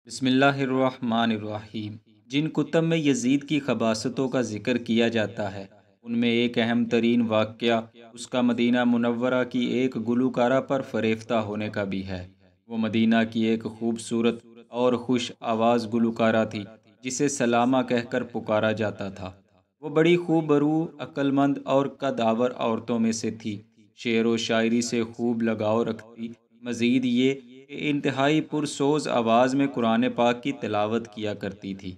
بسم اللہ الرحمن الرحیم۔ جن کتب میں یزید کی خباثتوں کا ذکر کیا جاتا ہے ان میں ایک اہم ترین واقعہ اس کا مدینہ منورہ کی ایک گلوکارہ پر فریفتہ ہونے کا بھی ہے۔ وہ مدینہ کی ایک خوبصورت اور خوش آواز گلوکارہ تھی جسے سلامہ کہہ کر پکارا جاتا تھا۔ وہ بڑی خوب برو، عقل مند اور قدآور عورتوں میں سے تھی۔ شعر و شاعری سے خوب لگاؤ رکھتی، مزید یہ کہ انتہائی پرسوز آواز میں قرآن پاک کی تلاوت کیا کرتی تھی۔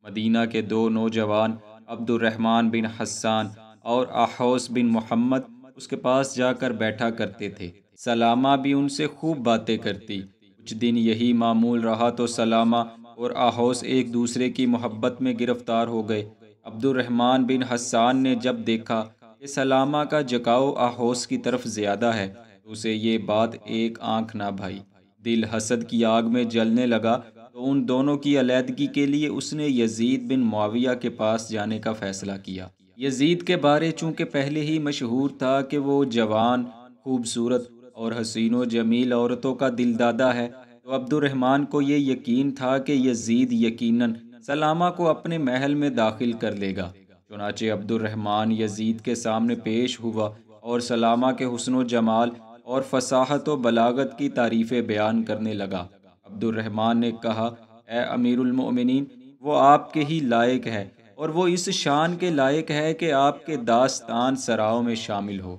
مدینہ کے دو نوجوان عبد الرحمن بن حسان اور احوص بن محمد اس کے پاس جا کر بیٹھا کرتے تھے۔ سلامہ بھی ان سے خوب باتیں کرتی۔ کچھ دن یہی معمول رہا تو سلامہ اور احوص ایک دوسرے کی محبت میں گرفتار ہو گئے۔ عبد الرحمن بن حسان نے جب دیکھا کہ سلامہ کا جھکاؤ احوص کی طرف زیادہ ہے تو اسے یہ بات ایک آنکھ نہ بھائی۔ دل حسد کی آگ میں جلنے لگا تو ان دونوں کی علیحدگی کے لیے اس نے یزید بن معاویہ کے پاس جانے کا فیصلہ کیا۔ یزید کے بارے چونکہ پہلے ہی مشہور تھا کہ وہ جوان، خوبصورت اور حسین و جمیل عورتوں کا دل دادا ہے، تو عبد الرحمن کو یہ یقین تھا کہ یزید یقیناً سلامہ کو اپنے محل میں داخل کر لے گا۔ چنانچہ عبد الرحمن یزید کے سامنے پیش ہوا اور سلامہ کے حسن و جمال اور فصاحت و بلاغت کی تعریفیں بیان کرنے لگا۔ عبد الرحمن نے کہا، اے امیر المؤمنین، وہ آپ کے ہی لائق ہے اور وہ اس شان کے لائق ہے کہ آپ کے داستان سراؤں میں شامل ہو۔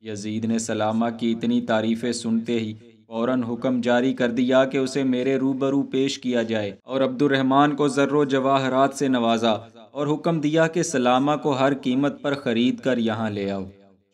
یزید نے سلامہ کی اتنی تعریفیں سنتے ہی فوراً حکم جاری کر دیا کہ اسے میرے روبرو پیش کیا جائے، اور عبد الرحمن کو زر و جواہرات سے نوازا اور حکم دیا کہ سلامہ کو ہر قیمت پر خرید کر یہاں لے آؤ۔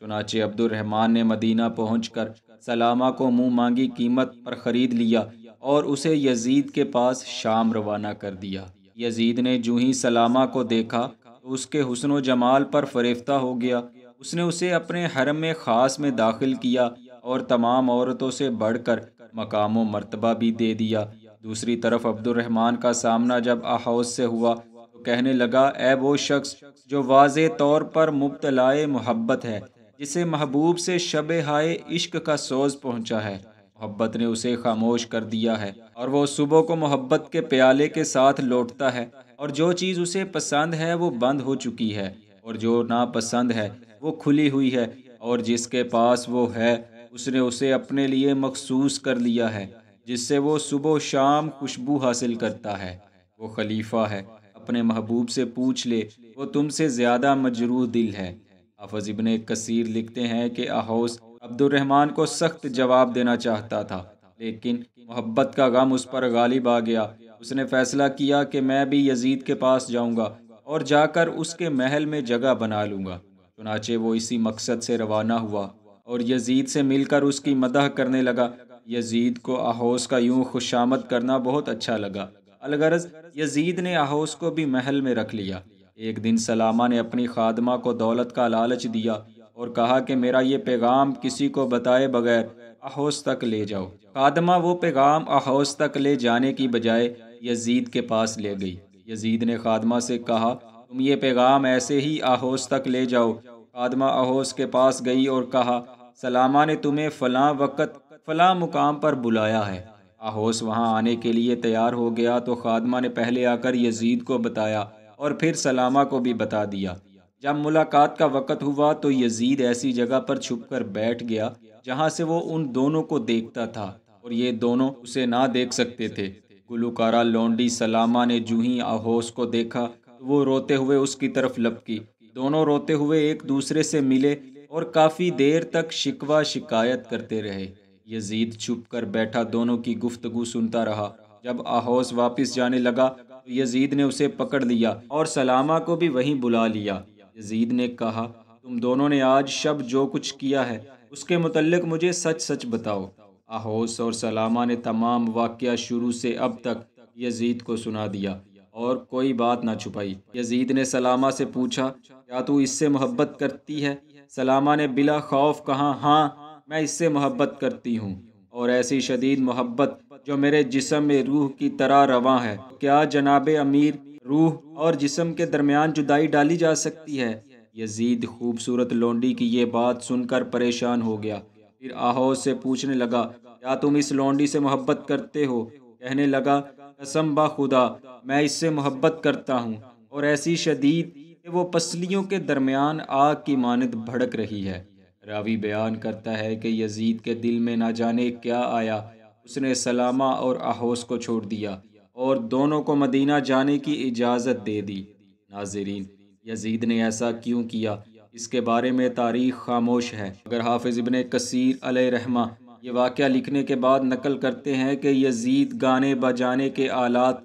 چنانچہ عبد الرحمن نے مدینہ پہنچ کر سلامہ کو منہ مانگی قیمت پر خرید لیا اور اسے یزید کے پاس شام روانہ کر دیا۔ یزید نے جوں ہی سلامہ کو دیکھا تو اس کے حسن و جمال پر فریفتہ ہو گیا۔ اس نے اسے اپنے حرم خاص میں داخل کیا اور تمام عورتوں سے بڑھ کر مقام و مرتبہ بھی دے دیا۔ دوسری طرف عبد الرحمن کا سامنا جب احوص سے ہوا تو کہنے لگا، اے وہ شخص جو واضح طور پر مبتلائے محبت ہے، جسے محبوب سے شب ہائے عشق کا سوز پہنچا ہے، محبت نے اسے خاموش کر دیا ہے اور وہ صبح کو محبت کے پیالے کے ساتھ لوٹتا ہے، اور جو چیز اسے پسند ہے وہ بند ہو چکی ہے اور جو ناپسند ہے وہ کھلی ہوئی ہے، اور جس کے پاس وہ ہے اس نے اسے اپنے لیے مخصوص کر لیا ہے، جس سے وہ صبح و شام خوشبو حاصل کرتا ہے۔ وہ خلیفہ ہے، اپنے محبوب سے پوچھ لے، وہ تم سے زیادہ مجروح دل ہے۔ حافظ ابن کثیر لکھتے ہیں کہ احوص عبد الرحمن کو سخت جواب دینا چاہتا تھا، لیکن محبت کا غم اس پر غالب آ گیا۔ اس نے فیصلہ کیا کہ میں بھی یزید کے پاس جاؤں گا اور جا کر اس کے محل میں جگہ بنا لوں گا۔ چنانچہ وہ اسی مقصد سے روانہ ہوا اور یزید سے مل کر اس کی مدح کرنے لگا۔ یزید کو احوص کا یوں خوشامد کرنا بہت اچھا لگا۔ الغرض یزید نے احوص کو بھی محل میں رکھ لیا۔ ایک دن سلامہ نے اپنی خادمہ کو دولت کا لالچ دیا اور کہا کہ میرا یہ پیغام کسی کو بتائے بغیر احوص تک لے جاؤ۔ خادمہ وہ پیغام احوص تک لے جانے کی بجائے یزید کے پاس لے گئی۔ یزید نے خادمہ سے کہا، تم یہ پیغام ایسے ہی احوص تک لے جاؤ۔ خادمہ احوص کے پاس گئی اور کہا، سلامہ نے تمہیں فلاں وقت فلاں مقام پر بلایا ہے۔ احوص وہاں آنے کے لیے تیار ہو گیا تو خادمہ نے پہلے آ کر یزید کو بتایا اور پھر سلامہ کو بھی بتا دیا۔ جب ملاقات کا وقت ہوا تو یزید ایسی جگہ پر چھپ کر بیٹھ گیا جہاں سے وہ ان دونوں کو دیکھتا تھا اور یہ دونوں اسے نہ دیکھ سکتے تھے۔ گلوکارہ لونڈی سلامہ نے جوں ہی احوص کو دیکھا تو وہ روتے ہوئے اس کی طرف لپکی۔ دونوں روتے ہوئے ایک دوسرے سے ملے اور کافی دیر تک شکوہ شکایت کرتے رہے۔ یزید چھپ کر بیٹھا دونوں کی گفتگو سنتا رہا۔ جب احوص واپس جانے لگا تو یزید نے اسے پکڑ لیا اور سلامہ کو بھی وہیں بلا لیا۔ یزید نے کہا، تم دونوں نے آج شب جو کچھ کیا ہے اس کے متعلق مجھے سچ سچ بتاؤ۔ احوص اور سلامہ نے تمام واقعہ شروع سے اب تک یزید کو سنا دیا اور کوئی بات نہ چھپائی۔ یزید نے سلامہ سے پوچھا، کیا تو اس سے محبت کرتی ہے؟ سلامہ نے بلا خوف کہا، ہاں، میں اس سے محبت کرتی ہوں، اور ایسی شدید محبت جو میرے جسم میں روح کی طرح رواں ہے۔ کیا جناب امیر، روح اور جسم کے درمیان جدائی ڈالی جا سکتی ہے؟ یزید خوبصورت لونڈی کی یہ بات سن کر پریشان ہو گیا۔ پھر احوص سے پوچھنے لگا، کیا تم اس لونڈی سے محبت کرتے ہو؟ کہنے لگا، قسم با خدا میں اس سے محبت کرتا ہوں، اور ایسی شدید کہ وہ پسلیوں کے درمیان آگ کی مانند بھڑک رہی ہے۔ راوی بیان کرتا ہے کہ یزید کے دل میں نہ جانے کیا آیا، اس نے سلامہ اور احوس کو چھوڑ دیا اور دونوں کو مدینہ جانے کی اجازت دے دی۔ ناظرین، یزید نے ایسا کیوں کیا، اس کے بارے میں تاریخ خاموش ہے، مگر حافظ ابن کثیر علیہ رحمہ یہ واقعہ لکھنے کے بعد نقل کرتے ہیں کہ یزید گانے بجانے کے آلات،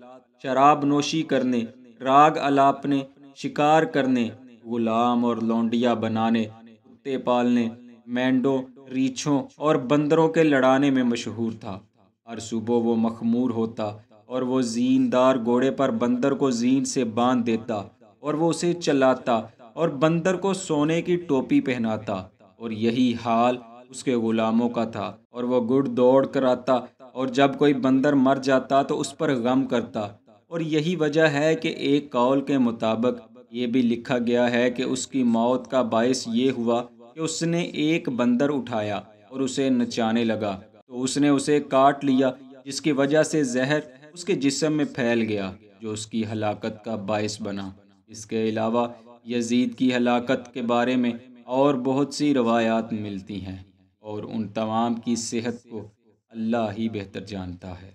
شراب نوشی کرنے، راگ الاپنے، شکار کرنے، غلام اور لونڈیا بنانے، کتے پالنے، مینڈوں، ریچھوں اور بندروں کے لڑانے میں مشہور تھا۔ ہر صبح وہ مخمور ہوتا اور وہ زین دار گھوڑے پر بندر کو زین سے باندھ دیتا اور وہ اسے چلاتا اور بندر کو سونے کی ٹوپی پہناتا، اور یہی حال اس کے غلاموں کا تھا، اور وہ گڑ دوڑ کر آتا اور جب کوئی بندر مر جاتا تو اس پر غم کرتا۔ اور یہی وجہ ہے کہ ایک قول کے مطابق یہ بھی لکھا گیا ہے کہ اس کی موت کا باعث یہ ہوا کہ اس نے ایک بندر اٹھایا اور اسے نچانے لگا تو اس نے اسے کاٹ لیا، جس کی وجہ سے زہر اس کے جسم میں پھیل گیا جو اس کی ہلاکت کا باعث بنا۔ اس کے علاوہ یزید کی ہلاکت کے بارے میں اور بہت سی روایات ملتی ہیں، اور ان تمام کی صحت کو اللہ ہی بہتر جانتا ہے۔